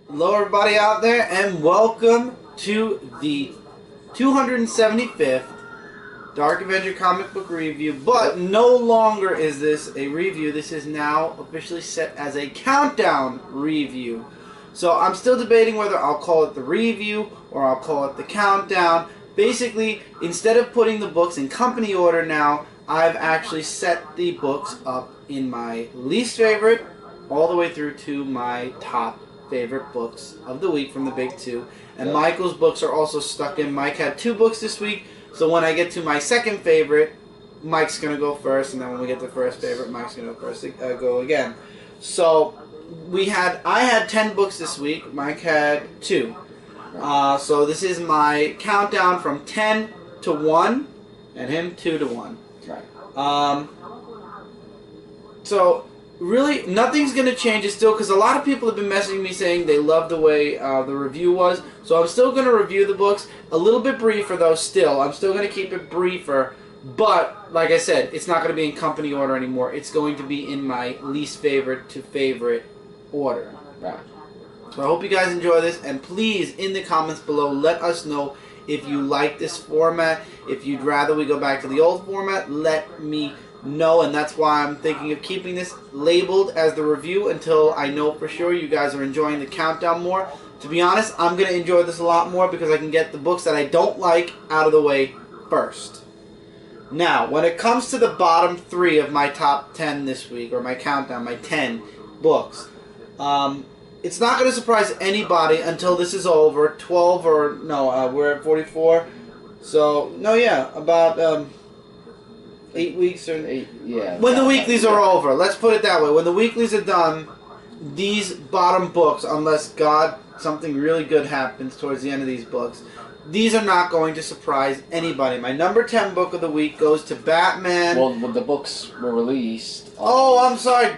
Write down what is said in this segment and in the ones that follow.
Hello, everybody out there, and welcome to the 275th Dark Avenger comic book review. But no longer is this a review. This is now officially set as a countdown review. So I'm still debating whether I'll call it the review or I'll call it the countdown. Basically, instead of putting the books in company order now, I've actually set the books up in my least favorite all the way through to my top favorite books of the week from the big two. And Michael's books are also stuck in. Mike had 2 books this week, so when I get to my second favorite, Mike's going to go first, and then when we get to first favorite, Mike's going to go again. So I had 10 books this week. Mike had 2. So this is my countdown from 10 to 1, and him 2 to 1. Right. So really, nothing's going to change. It's still, because a lot of people have been messaging me saying they love the way the review was. So I'm still going to review the books. A little bit briefer, though, still. I'm still going to keep it briefer. But, like I said, it's not going to be in company order anymore. It's going to be in my least favorite to favorite order. Right. So I hope you guys enjoy this. And please, in the comments below, let us know if you like this format. If you'd rather we go back to the old format, let me know. And that's why I'm thinking of keeping this labeled as the review until I know for sure you guys are enjoying the countdown more. To be honest, I'm going to enjoy this a lot more because I can get the books that I don't like out of the way first. Now, when it comes to the bottom 3 of my top 10 this week, or my countdown, my 10 books, it's not going to surprise anybody until this is over. 12 or, no, we're at 44. So, no, yeah, about 8 weeks or 8, yeah. when the weeklies are over. Let's put it that way. When the weeklies are done, these bottom books, unless God, something really good happens towards the end of these books, these are not going to surprise anybody. My number 10 book of the week goes to Batman. Well, the books were released on Oh, I'm sorry.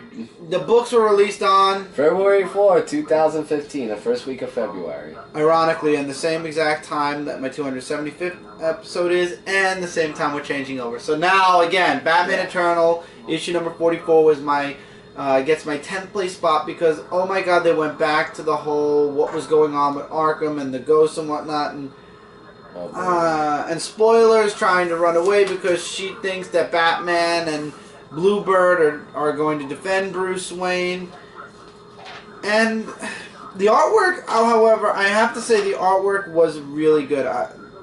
The books were released on February 4, 2015, the first week of February. ironically, in the same exact time that my 275th episode is, and the same time we're changing over. So now, again, Batman Eternal, issue number 44 was my, gets my 10th place spot because, oh my god, they went back to the whole, what was going on with Arkham and the ghosts and whatnot, and spoilers, trying to run away because she thinks that Batman and Bluebird are going to defend Bruce Wayne. And the artwork, however, I have to say the artwork was really good.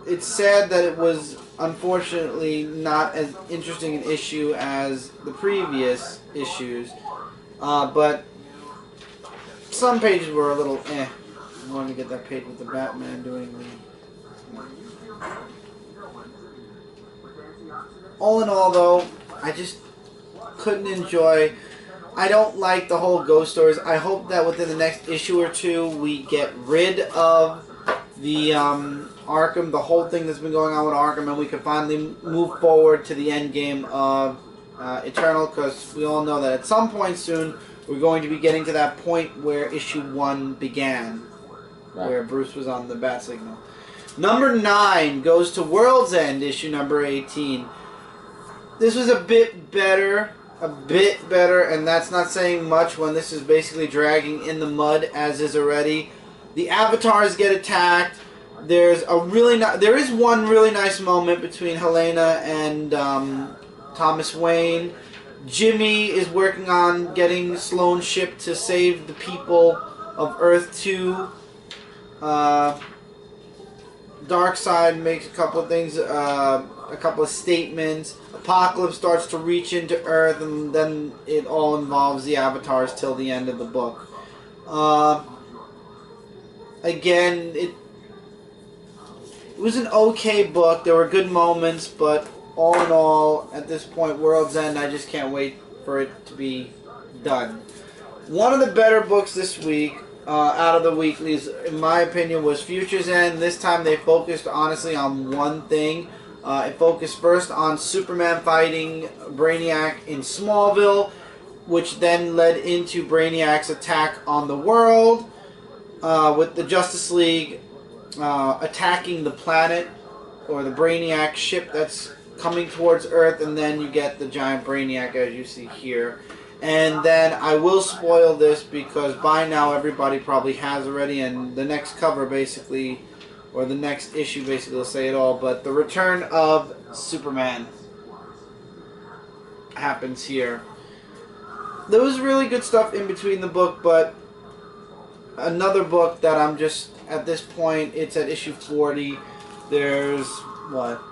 It's sad that it was unfortunately not as interesting an issue as the previous issues, but some pages were a little I wanted to get that page with the Batman doing the... All in all, though, I just couldn't enjoy... I don't like the whole ghost stories. I hope that within the next issue or 2 we get rid of the Arkham, the whole thing that's been going on with Arkham, and we can finally move forward to the end game of Eternal, because we all know that at some point soon we're going to be getting to that point where issue 1 began, right, where Bruce was on the bat signal. Number 9 goes to World's End, issue number 18. This was a bit better, and that's not saying much when this is basically dragging in the mud as is already. The avatars get attacked. There is one really nice moment between Helena and Thomas Wayne. Jimmy is working on getting Sloane's ship to save the people of Earth 2. Darkseid makes a couple of things, a couple of statements. Apocalypse starts to reach into Earth, and then it all involves the avatars till the end of the book. Again, it was an okay book. There were good moments, but all in all, at this point, World's End, I just can't wait for it to be done. One of the better books this week, out of the weeklies, in my opinion, was Future's End. This time they focused, honestly, on one thing. It focused first on Superman fighting Brainiac in Smallville, which then led into Brainiac's attack on the world, with the Justice League attacking the planet, or the Brainiac ship that's coming towards Earth, and then you get the giant Brainiac as you see here. And then I will spoil this because by now everybody probably has already, and the next cover basically, or the next issue basically will say it all, but the return of Superman happens here. There was really good stuff in between the book, but another book that I'm just, at this point, it's at issue 40. There's, what,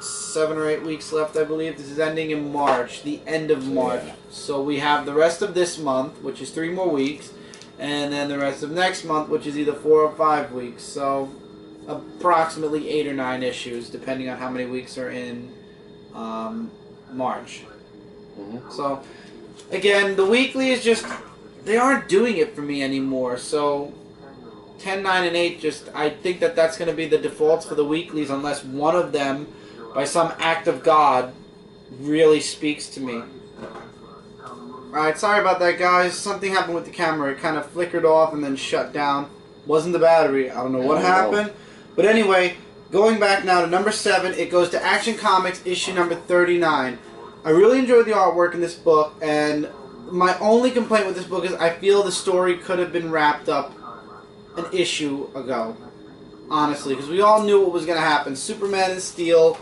7 or 8 weeks left, I believe. This is ending in March, the end of March. Yeah. So we have the rest of this month, which is 3 more weeks, and then the rest of next month, which is either 4 or 5 weeks. So approximately 8 or 9 issues, depending on how many weeks are in March. Mm-hmm. So, again, the weekly is just, they aren't doing it for me anymore. So 10, 9, and 8, just, I think that that's going to be the defaults for the weeklies unless one of them, by some act of God, really speaks to me. Alright, sorry about that, guys. Something happened with the camera. It kind of flickered off and then shut down. Wasn't the battery. I don't know what happened. But anyway, going back now to number 7, it goes to Action Comics issue number 39. I really enjoyed the artwork in this book, and my only complaint with this book is I feel the story could have been wrapped up an issue ago. Honestly, because we all knew what was going to happen. Superman and Steel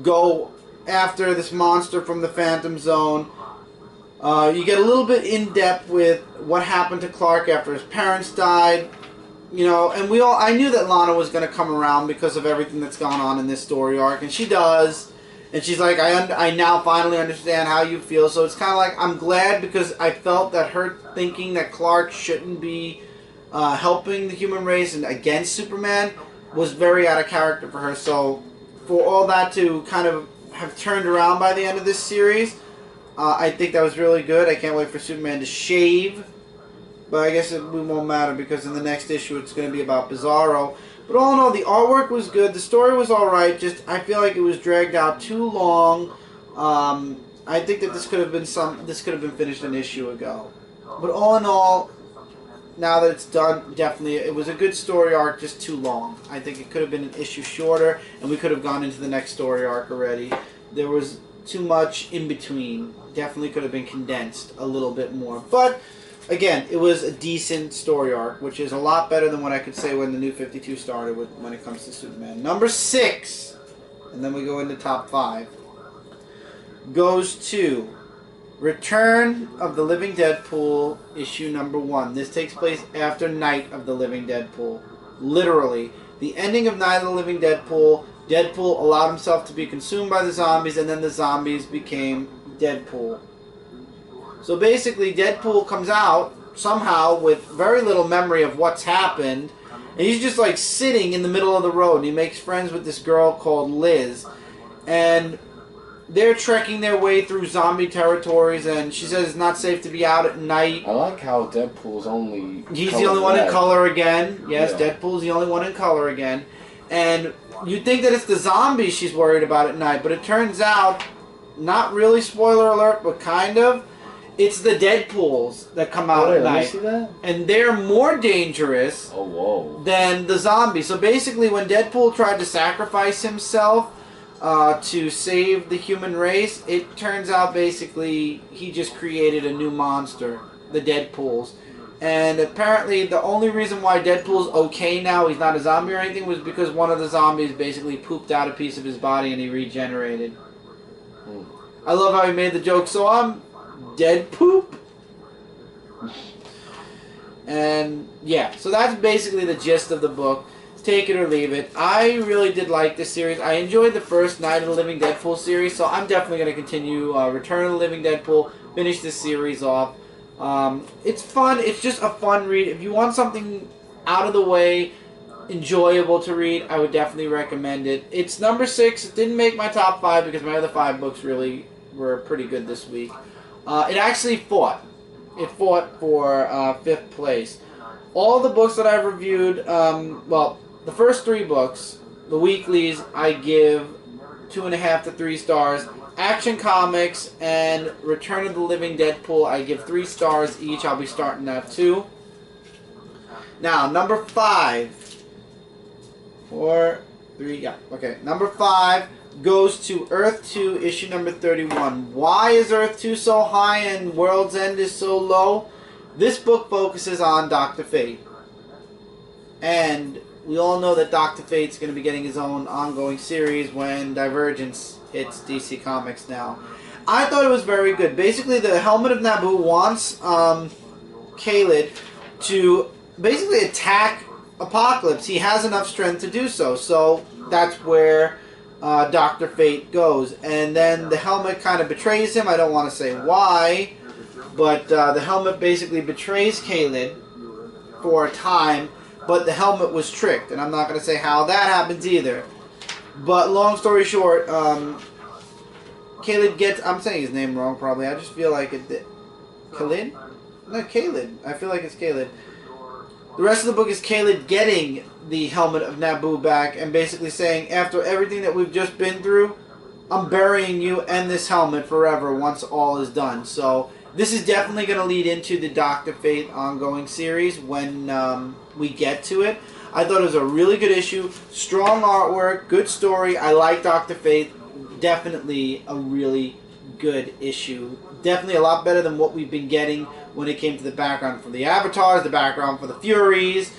go after this monster from the Phantom Zone. You get a little bit in depth with what happened to Clark after his parents died. You know, and I knew that Lana was going to come around because of everything that's gone on in this story arc, and she does. And she's like, I now finally understand how you feel. So it's kind of like, I'm glad because I felt that her thinking that Clark shouldn't be helping the human race and against Superman was very out of character for her. So for all that to kind of have turned around by the end of this series, I think that was really good. I can't wait for Superman to shave. But I guess it won't matter because in the next issue it's going to be about Bizarro. But all in all, the artwork was good. The story was alright. Just I feel like it was dragged out too long. I think that this could have been finished an issue ago. But all in all, now that it's done, definitely it was a good story arc, just too long. I think it could have been an issue shorter, and we could have gone into the next story arc already. There was too much in between. Definitely could have been condensed a little bit more. But again, it was a decent story arc, which is a lot better than what I could say when the New 52 started when it comes to Superman. Number 6, and then we go into top 5, goes to Return of the Living Deadpool, issue number 1. This takes place after Night of the Living Deadpool. Literally. The ending of Night of the Living Deadpool, Deadpool allowed himself to be consumed by the zombies, and then the zombies became Deadpool. So basically, Deadpool comes out somehow with very little memory of what's happened, and he's just like sitting in the middle of the road, and he makes friends with this girl called Liz, and they're trekking their way through zombie territories, and she says it's not safe to be out at night. I like how Deadpool's only... He's the only one in color again. Yes, yeah. Deadpool's the only one in color again. And you'd think that it's the zombies she's worried about at night, but it turns out, not really spoiler alert, but kind of, it's the Deadpools that come out at night. See that? And they're more dangerous than the zombies. So basically, when Deadpool tried to sacrifice himself to save the human race, it turns out basically he just created a new monster, the Deadpools. And apparently the only reason why Deadpool's okay now, he's not a zombie or anything, was because one of the zombies basically pooped out a piece of his body and he regenerated. I love how he made the joke, so I'm dead poop. And yeah, so that's basically the gist of the book. Take it or leave it. I really did like this series. I enjoyed the first Night of the Living Deadpool series, so I'm definitely going to continue Return of the Living Deadpool, finish this series off. It's fun. It's just a fun read. If you want something out of the way, enjoyable to read, I would definitely recommend it. It's number 6. It didn't make my top 5 because my other 5 books really were pretty good this week. It actually fought. It fought for 5th place. All the books that I've reviewed, well, the first 3 books, the weeklies, I give 2.5 to 3 stars. Action Comics and Return of the Living Deadpool, I give 3 stars each. I'll be starting at 2. Now, number 5. 4, 3, yeah, okay. Number 5 goes to Earth 2, issue number 31. Why is Earth 2 so high and World's End is so low? This book focuses on Dr. Fate. And we all know that Dr. Fate's going to be getting his own ongoing series when Divergence hits DC Comics now. I thought it was very good. Basically, the Helmet of Naboo wants Kaled to basically attack Apocalypse. He has enough strength to do so. So that's where Dr. Fate goes. And then the helmet kind of betrays him. I don't want to say why, but the helmet basically betrays Kaled for a time, but the helmet was tricked. And I'm not going to say how that happens either. But long story short, Kaled gets... I'm saying his name wrong probably. I just feel like it... Kaled? No, Kaled. I feel like it's Kaled. The rest of the book is Kaled getting the Helmet of Naboo back and basically saying, after everything that we've just been through, I'm burying you and this helmet forever once all is done. So this is definitely going to lead into the Dr. Fate ongoing series when we get to it. I thought it was a really good issue. Strong artwork, good story. I like Dr. Fate. Definitely a really good issue. Definitely a lot better than what we've been getting when it came to the background for the Avatars, the background for the Furies.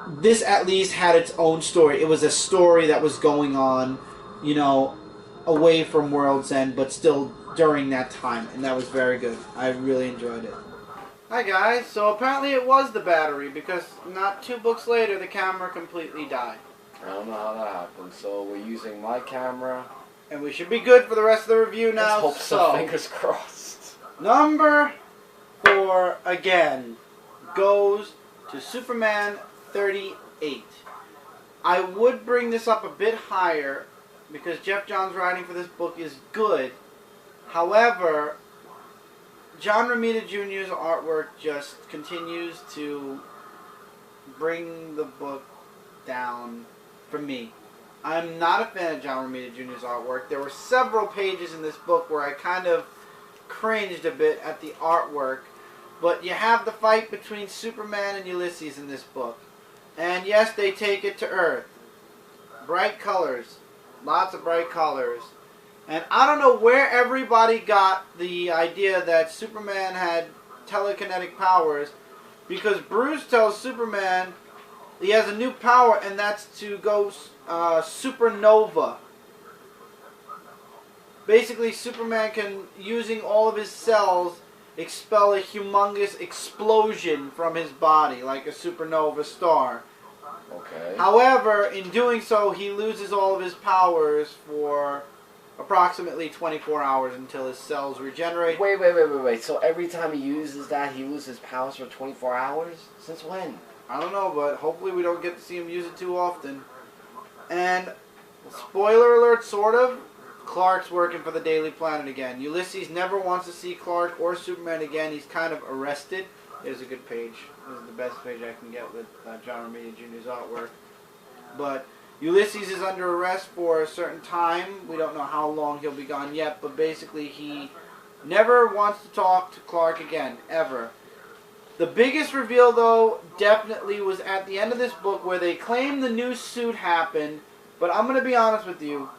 This at least had its own story. It was a story that was going on, you know, away from World's End, but still during that time, and that was very good. I really enjoyed it. Hi guys, so apparently it was the battery, because not 2 books later the camera completely died. I don't know how that happened, so we're using my camera. And we should be good for the rest of the review now. Let's hope so. Fingers crossed. Number 4 again goes to Superman 38. I would bring this up a bit higher because Jeff Johns' writing for this book is good. However, John Romita Jr.'s artwork just continues to bring the book down for me. I'm not a fan of John Romita Jr.'s artwork. There were several pages in this book where I kind of cringed a bit at the artwork. But you have the fight between Superman and Ulysses in this book. And yes, they take it to Earth. Bright colors. Lots of bright colors. And I don't know where everybody got the idea that Superman had telekinetic powers, because Bruce tells Superman he has a new power, and that's to go supernova. Basically, Superman can, using all of his cells, expel a humongous explosion from his body, like a supernova star. Okay. However, in doing so, he loses all of his powers for approximately 24 hours until his cells regenerate. Wait. So every time he uses that, he loses powers for 24 hours? Since when? I don't know, but hopefully we don't get to see him use it too often. And, spoiler alert, sort of, Clark's working for the Daily Planet again. Ulysses never wants to see Clark or Superman again. He's kind of arrested. Here's a good page. This is the best page I can get with John Romita Jr.'s artwork. But Ulysses is under arrest for a certain time. We don't know how long he'll be gone yet, but basically he never wants to talk to Clark again, ever. The biggest reveal, though, definitely was at the end of this book where they claim the new suit happened, but I'm going to be honest with you,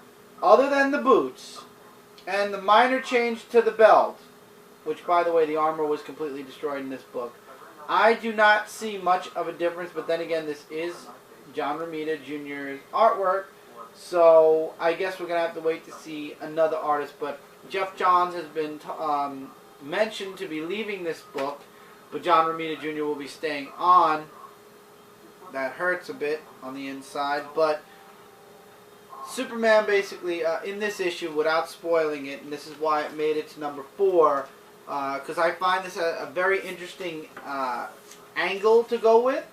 other than the boots and the minor change to the belt, which, by the way, the armor was completely destroyed in this book, I do not see much of a difference, but then again, this is John Romita Jr.'s artwork, so I guess we're going to have to wait to see another artist, but Jeff Johns has been mentioned to be leaving this book, but John Romita Jr. will be staying on. That hurts a bit on the inside, but Superman basically, in this issue, without spoiling it, and this is why it made it to number 4, because I find this a very interesting angle to go with.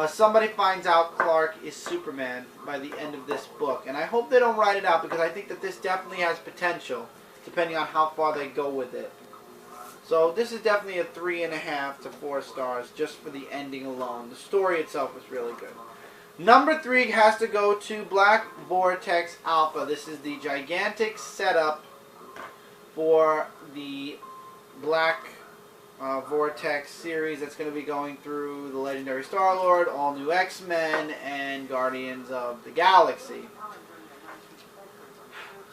Somebody finds out Clark is Superman by the end of this book, and I hope they don't write it out, because I think that this definitely has potential, depending on how far they go with it. So this is definitely a 3.5 to 4 stars, just for the ending alone. The story itself was really good. Number 3 has to go to Black Vortex Alpha. This is the gigantic setup for the Black Vortex series that's going to be going through the Legendary Star-Lord, All New X-Men, and Guardians of the Galaxy.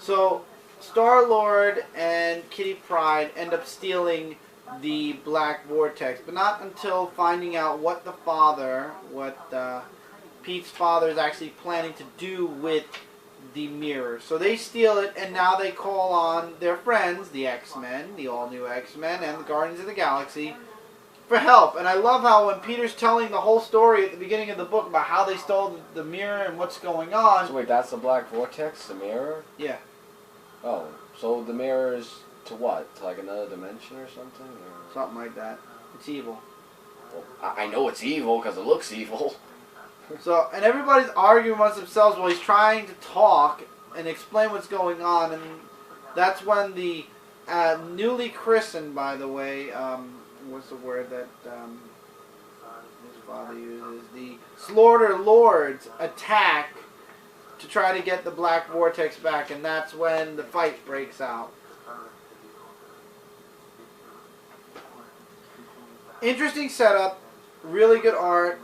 So, Star-Lord and Kitty Pryde end up stealing the Black Vortex, but not until finding out what Pete's father is actually planning to do with the mirror. So they steal it, and now they call on their friends, the X-Men, the all-new X-Men, and the Guardians of the Galaxy, for help. And I love how when Peter's telling the whole story at the beginning of the book about how they stole the mirror and what's going on. So wait, that's the Black Vortex, the mirror? Yeah. Oh, so the mirror is to what? To like another dimension or something? Or? Something like that. It's evil. Well, I know it's evil because it looks evil. So, and everybody's arguing amongst themselves while he's trying to talk and explain what's going on, and that's when the newly christened, by the way, what's the word that his father uses? The Slaughter Lords attack to try to get the Black Vortex back, and that's when the fight breaks out. Interesting setup, really good art.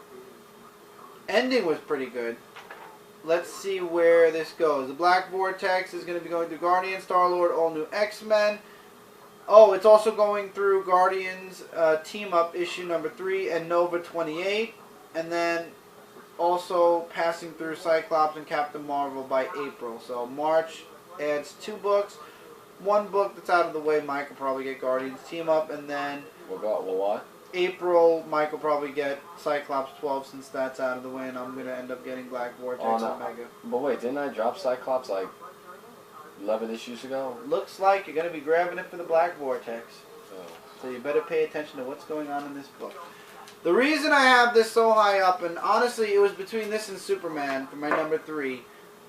Ending was pretty good. Let's see where this goes. The Black Vortex is going to be going through Guardians, Star-Lord, all new X-Men. Oh, it's also going through Guardians Team Up issue number 3 and Nova 28. And then also passing through Cyclops and Captain Marvel by April. So March adds 2 books. 1 book that's out of the way, Mike will probably get Guardians Team Up. And then What? April, Mike will probably get Cyclops 12 since that's out of the way, and I'm going to end up getting Black Vortex Omega. But wait, didn't I drop Cyclops like 11 issues ago? Looks like you're going to be grabbing it for the Black Vortex. Oh. So you better pay attention to what's going on in this book. The reason I have this so high up, and honestly it was between this and Superman for my number 3.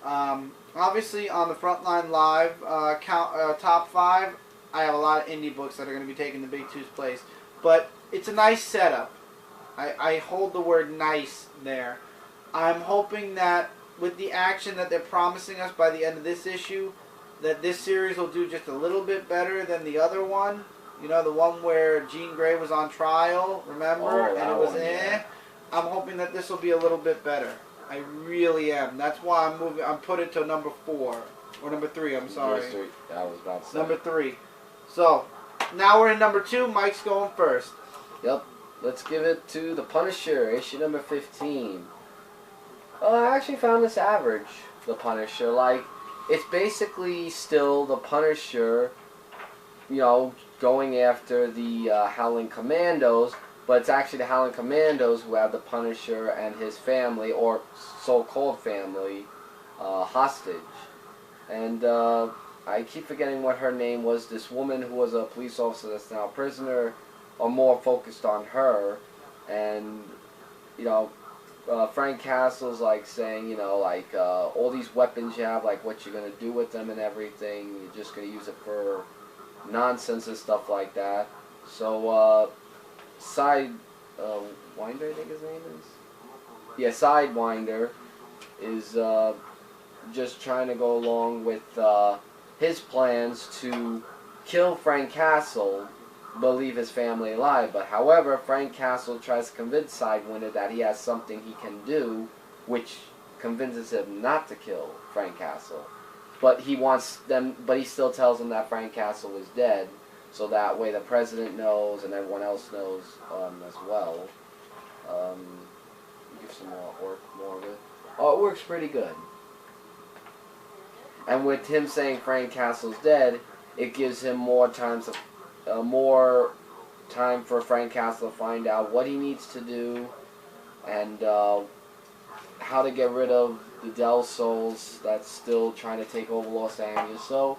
Obviously on the Frontline Live top 5, I have a lot of indie books that are going to be taking the Big Two's place. But it's a nice setup. I hold the word nice there. I'm hoping that with the action that they're promising us by the end of this issue, that this series will do just a little bit better than the other one. You know, the one where Jean Grey was on trial, remember? Oh, and it was one, yeah. I'm hoping that this will be a little bit better. I really am. That's why I'm put it to number 4. Or number 3, I'm sorry. I was about to say. Number 3. So, now we're in number 2. Mike's going first. Yep. Let's give it to The Punisher, issue number 15. I actually found this average, The Punisher. Like, it's basically still The Punisher, you know, going after the Howling Commandos, but it's actually the Howling Commandos who have The Punisher and his family, or so-called family, hostage. And I keep forgetting what her name was. This woman who was a police officer that's now a prisoner, are more focused on her. And, you know, Frank Castle's like saying, you know, like all these weapons you have, like what you're going to do with them and everything. You're just going to use it for nonsense and stuff like that. So, Sidewinder, I think his name is? Yeah, Sidewinder is just trying to go along with his plans to kill Frank Castle, but leave his family alive. But however, Frank Castle tries to convince Sidewinder that he has something he can do, which convinces him not to kill Frank Castle. But he wants them. But he still tells them that Frank Castle is dead, so that way the president knows and everyone else knows as well. Give some more of it. Oh, it works pretty good. And with him saying Frank Castle's dead, it gives him more time for Frank Castle to find out what he needs to do and how to get rid of the Del Souls that's still trying to take over Los Angeles. So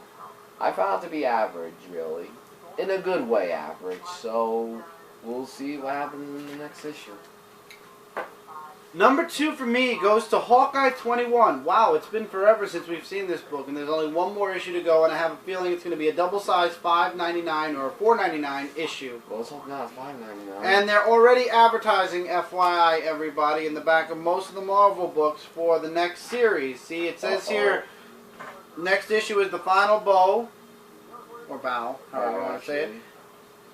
I found it to be average, really. In a good way, average. So we'll see what happens in the next issue. Number 2 for me goes to Hawkeye 21. Wow, it's been forever since we've seen this book, and there's only one more issue to go, and I have a feeling it's going to be a double-sized $5.99 or $4.99 issue. Well, let's hope not $5.99. And they're already advertising, FYI, everybody, in the back of most of the Marvel books for the next series. See, it says here, next issue is the final bow, or bow, however you want to say it.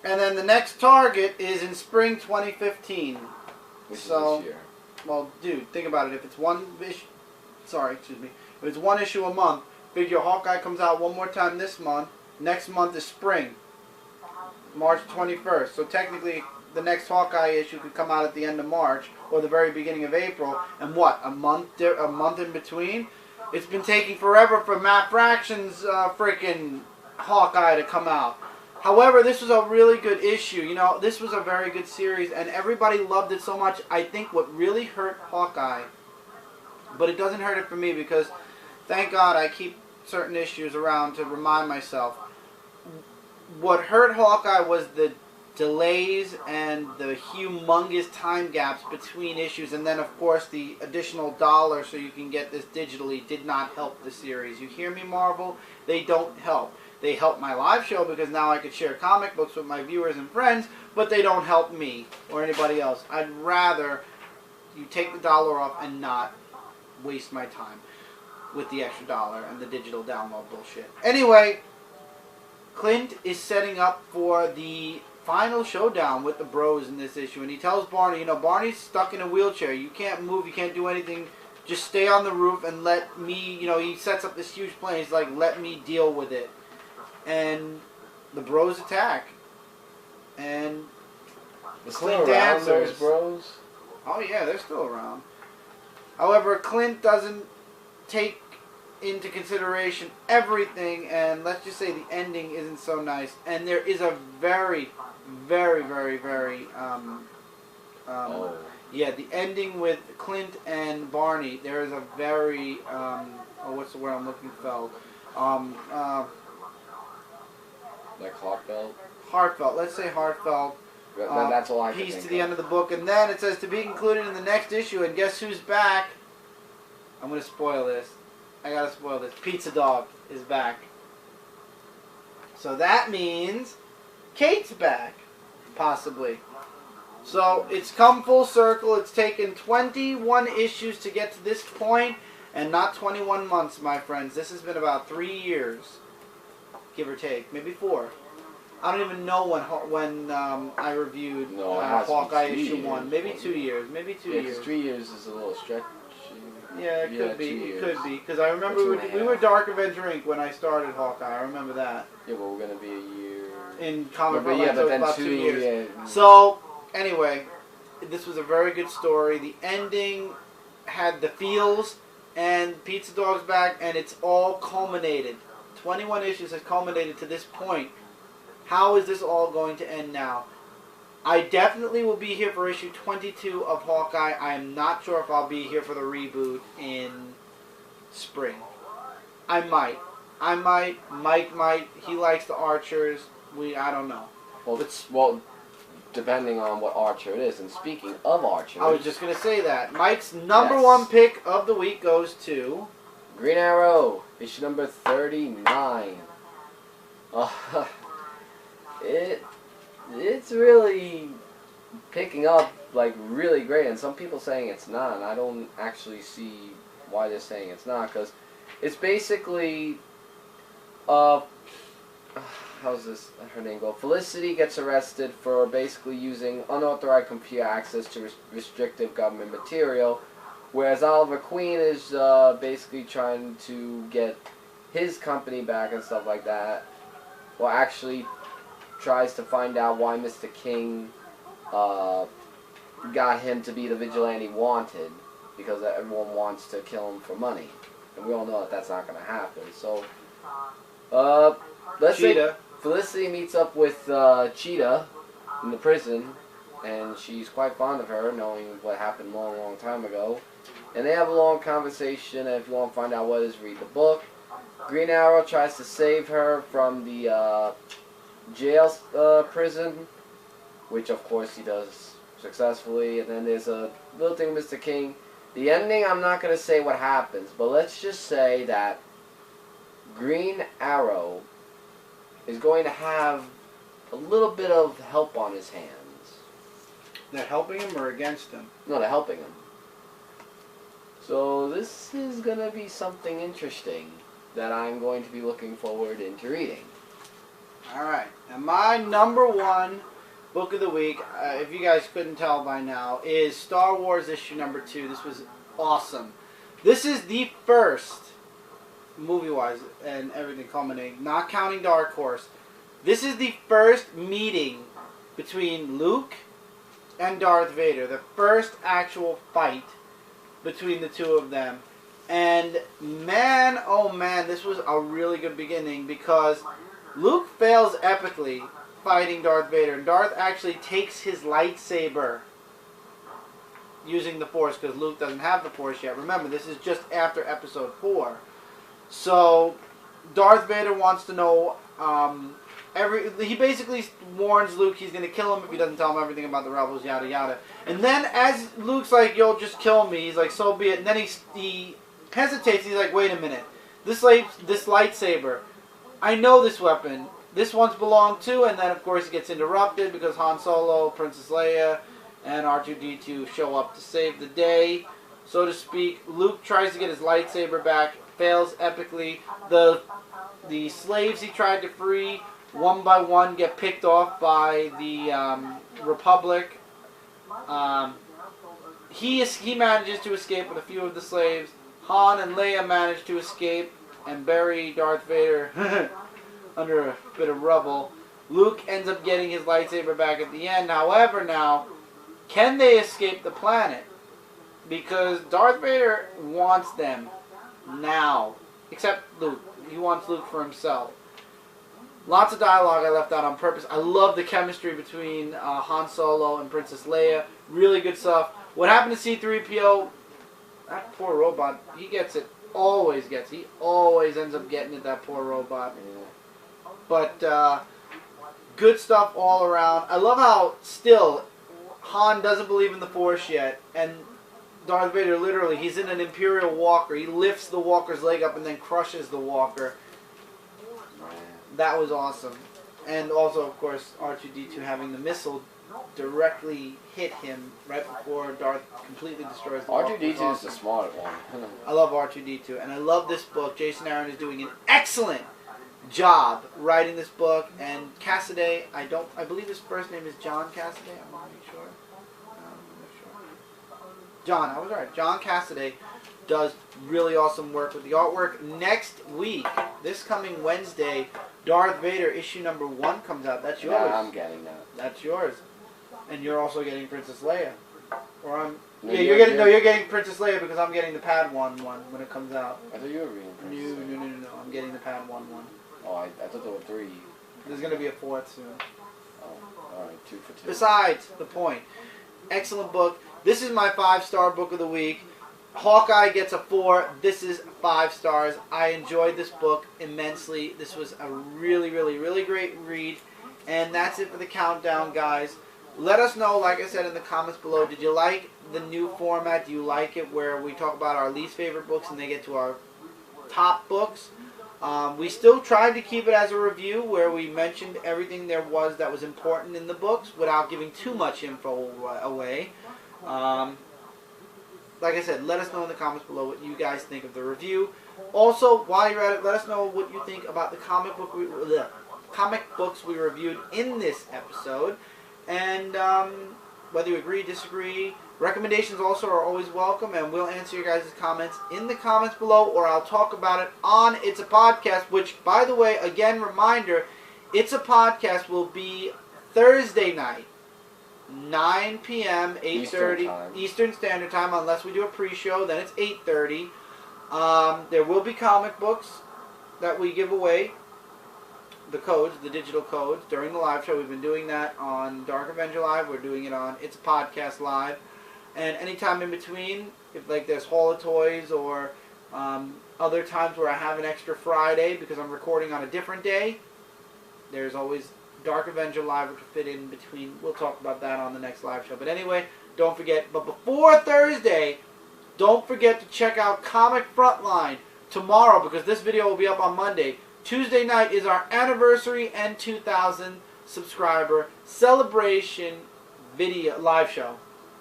And then the next target is in spring 2015. Which is so, this year. Well, dude, think about it. If it's one issue, if it's one issue a month, Figure Hawkeye comes out one more time this month. Next month is spring, March 21st. So technically, the next Hawkeye issue could come out at the end of March or the very beginning of April. And what? A month in between? It's been taking forever for Matt Fraction's freaking Hawkeye to come out. However, this was a really good issue. You know, this was a very good series, and everybody loved it so much. I think what really hurt Hawkeye, but it doesn't hurt it for me because, thank God, I keep certain issues around to remind myself. What hurt Hawkeye was the delays and the humongous time gaps between issues, and then of course the additional dollar so you can get this digitally did not help the series. You hear me, Marvel? They don't help. They help my live show because now I could share comic books with my viewers and friends, but they don't help me or anybody else. I'd rather you take the dollar off and not waste my time with the extra dollar and the digital download bullshit. Anyway, Clint is setting up for the final showdown with the bros in this issue, and he tells Barney, you know, Barney's stuck in a wheelchair. You can't move, you can't do anything. Just stay on the roof and let me, you know, he sets up this huge plan. He's like, let me deal with it. And the bros attack. And Clint answers. Those bros? Oh yeah, they're still around. However, Clint doesn't take into consideration everything, and let's just say the ending isn't so nice. And there is a very, very, very, very, yeah, the ending with Clint and Barney. There is a very, what's the word I'm looking for? Like heartfelt? Heartfelt. Let's say heartfelt. That's all I can piece think to the of. end of the book, and then it says to be included in the next issue. And guess who's back? I'm gonna spoil this. I gotta spoil this. Pizza Dog is back. So that means Kate's back, possibly. So it's come full circle. It's taken 21 issues to get to this point, and not 21 months, my friends. This has been about 3 years, give or take, maybe 4. I don't even know when I reviewed Hawkeye issue 1. Maybe 2 years. Maybe 2 years. 3 years is a little stretch. Yeah, it could be. It could be. Because I remember we were Dark Avenger Inc. when I started Hawkeye. I remember that. Yeah, but we're going to be a year. In comic book, yeah, so but about then 2 years. Yeah. So, anyway, this was a very good story. The ending had the feels, and Pizza Dog's back, and it's all culminated. 21 issues has culminated to this point. How is this all going to end now? I definitely will be here for issue 22 of Hawkeye. I am not sure if I'll be here for the reboot in spring. I might. Mike might. He likes the Archers. I don't know. Well, depending on what Archer it is. And speaking of Archer, I was just going to say that. Mike's number one pick of the week goes to Green Arrow, issue number 39. It's really picking up like really great, and some people saying it's not, and I don't actually see why they're saying it's not, because it's basically how's this her name go? Felicity gets arrested for basically using unauthorized computer access to restrictive government material, whereas Oliver Queen is basically trying to get his company back and stuff like that. Well, actually tries to find out why Mr. King got him to be the vigilante wanted, because everyone wants to kill him for money, and we all know that that's not going to happen. So, let's say Felicity meets up with Cheetah in the prison, and she's quite fond of her, knowing what happened a long, long time ago. And they have a long conversation, and if you want to find out what it is, read the book. Green Arrow tries to save her from the jail prison, which of course he does successfully. And then there's a little thing with Mr. King. The ending, I'm not going to say what happens, but let's just say that Green Arrow is going to have a little bit of help on his hands. They're helping him or against him? No, they're helping him. So this is going to be something interesting that I'm going to be looking forward into reading. Alright, and my number one book of the week, if you guys couldn't tell by now, is Star Wars issue number 2. This was awesome. This is the first movie-wise and everything culminating, not counting Dark Horse, this is the first meeting between Luke and Darth Vader. The first actual fight between the two of them. And man, oh man, this was a really good beginning because Luke fails epically fighting Darth Vader. And Darth actually takes his lightsaber using the Force because Luke doesn't have the Force yet. Remember, this is just after Episode 4. So, Darth Vader wants to know, he basically warns Luke he's going to kill him if he doesn't tell him everything about the rebels, yada yada. And then as Luke's like, yo, just kill me, he's like, so be it. And then he hesitates, he's like, wait a minute. This lightsaber, I know this weapon. This once belonged to, and then of course it gets interrupted because Han Solo, Princess Leia, and R2-D2 show up to save the day, so to speak. Luke tries to get his lightsaber back, fails epically. The slaves he tried to free, one by one, get picked off by the Republic. He manages to escape with a few of the slaves. Han and Leia manage to escape and bury Darth Vader under a bit of rubble. Luke ends up getting his lightsaber back at the end. However, now, can they escape the planet? Because Darth Vader wants them now. Except Luke. He wants Luke for himself. Lots of dialogue I left out on purpose. I love the chemistry between Han Solo and Princess Leia. Really good stuff. What happened to C-3PO? That poor robot. He gets it. Always gets it. He always ends up getting it, that poor robot. But good stuff all around. I love how still Han doesn't believe in the Force yet, and Darth Vader literally, he's in an Imperial walker. He lifts the walker's leg up and then crushes the walker. That was awesome. And also, of course, R2-D2 having the missile directly hit him right before Darth completely destroys the walker. R2-D2 is the smart one. I love R2-D2, and I love this book. Jason Aaron is doing an excellent job writing this book, and Cassaday, I believe his first name is John Cassaday. I'm not really sure. John, I was right. John Cassaday does really awesome work with the artwork. Next week, this coming Wednesday, Darth Vader issue number 1 comes out. That's yours. Yeah, I'm getting that. That's yours, and you're also getting Princess Leia. Or I'm. No, Yeah, you're getting Princess Leia because I'm getting the Padawan one when it comes out. I thought you were reading Princess Leia. No. I'm getting the Padawan one. Oh, I thought there were 3. There's gonna be a 4th soon. Oh, alright, 2 for 2. Besides the point, excellent book. This is my 5-star book of the week. Hawkeye gets a 4. This is 5 stars. I enjoyed this book immensely. This was a really, really, really great read. And that's it for the countdown, guys. Let us know, like I said in the comments below, did you like the new format? Do you like it where we talk about our least favorite books and they get to our top books? We still tried to keep it as a review where we mentioned everything there was that was important in the books without giving too much info away. Like I said, let us know in the comments below what you guys think of the review. Also, while you're at it, let us know what you think about the comic books we reviewed in this episode. And whether you agree, disagree, recommendations also are always welcome, and we'll answer your guys' comments in the comments below, or I'll talk about it on It's a Podcast, which, by the way, again, reminder, It's a Podcast will be Thursday night, 9 p.m., 8:30 Eastern Standard Time, unless we do a pre-show, then it's 8:30. There will be comic books that we give away, the codes, the digital codes, during the live show. We've been doing that on Dark Avenger Live. We're doing it on It's a Podcast Live. And anytime in between, if like there's Hall of Toys or other times where I have an extra Friday because I'm recording on a different day, there's always Dark Avenger Live, which will fit in between. We'll talk about that on the next live show. But anyway, don't forget. But before Thursday, don't forget to check out Comic Frontline tomorrow because this video will be up on Monday. Tuesday night is our anniversary and 2,000 subscriber celebration video live show.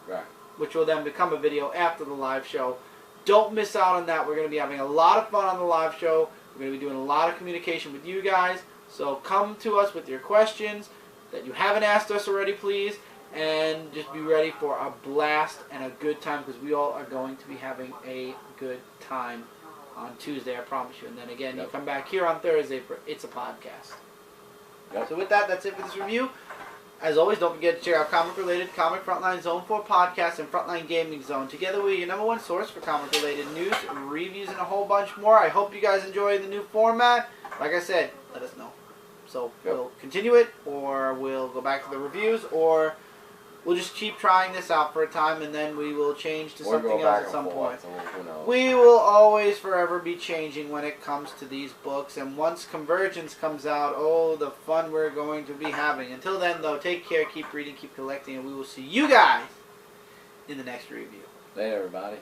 Right. Which will then become a video after the live show. Don't miss out on that. We're going to be having a lot of fun on the live show. We're going to be doing a lot of communication with you guys. So come to us with your questions that you haven't asked us already, please. And just be ready for a blast and a good time because we all are going to be having a good time. on Tuesday, I promise you. And then again, Yep. you come back here on Thursday for It's a Podcast. Yep. So with that, that's it for this review. As always, don't forget to check out comic-related Comic Frontline Zone 4 podcast and Frontline Gaming Zone. Together, we're your number one source for comic-related news, reviews, and a whole bunch more. I hope you guys enjoy the new format. Like I said, let us know. So we'll continue it, or we'll go back to the reviews, or we'll just keep trying this out for a time, and then we will change to something else at some point. We will always forever be changing when it comes to these books, and once Convergence comes out, oh, the fun we're going to be having. Until then, though, take care, keep reading, keep collecting, and we will see you guys in the next review. Later, everybody.